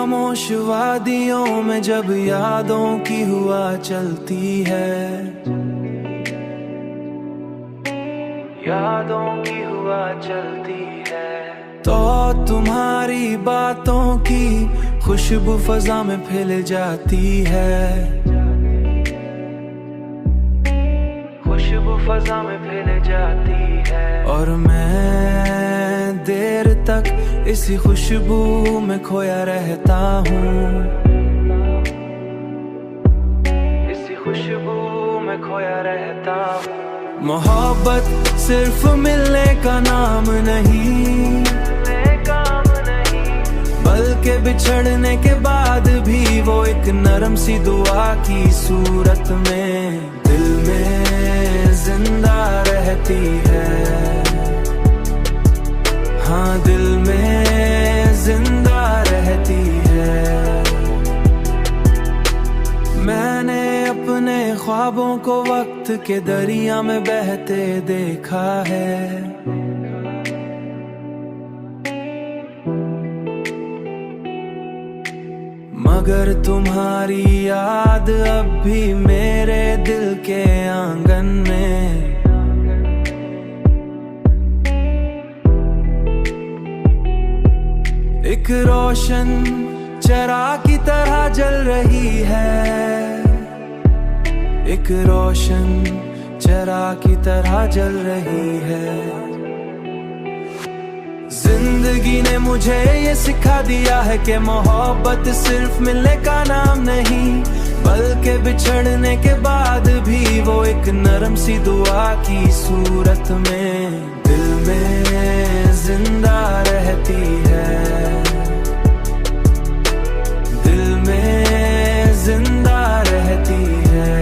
खामोश वादियों में जब यादों की हुआ चलती है, यादों की हुआ चलती है, तो तुम्हारी बातों की खुशबू फजा में फैल जाती है, खुशबू फजा में फैल जाती है। और मैं देर तक इसी खुशबू में खोया रहता हूँ, इसी खुशबू में खोया रहता हूँ। मोहब्बत सिर्फ मिलने का नाम नहीं, बल्कि बिछड़ने के बाद भी वो एक नरम सी दुआ की सूरत में दिल में जिंदा रहती है। हाँ, दिल में जिंदा रहती है। मैंने अपने ख्वाबों को वक्त के दरिया में बहते देखा है, मगर तुम्हारी याद अब भी मेरे दिल के आंगन में, एक रोशन चराग की तरह जल रही है, एक रोशन चराग की तरह जल रही है। जिंदगी ने मुझे ये सिखा दिया है कि मोहब्बत सिर्फ मिलने का नाम नहीं, बल्कि बिछड़ने के बाद भी वो एक नरम सी दुआ की सूरत में दिल में जिंदा रहती है, दिल में जिंदा रहती है।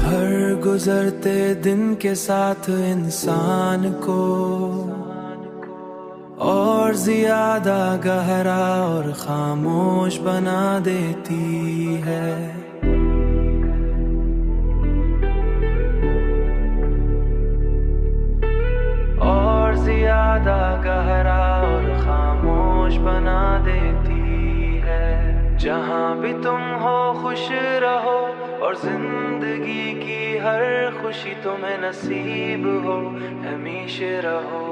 हर गुजरते दिन के साथ इंसान को और ज्यादा गहरा और खामोश बना देती है। और ज्यादा गहरा और खामोश बना देती है। जहाँ भी तुम हो खुश रहो और जिंदगी की हर खुशी तुम्हें नसीब हो, हमेशा रहो।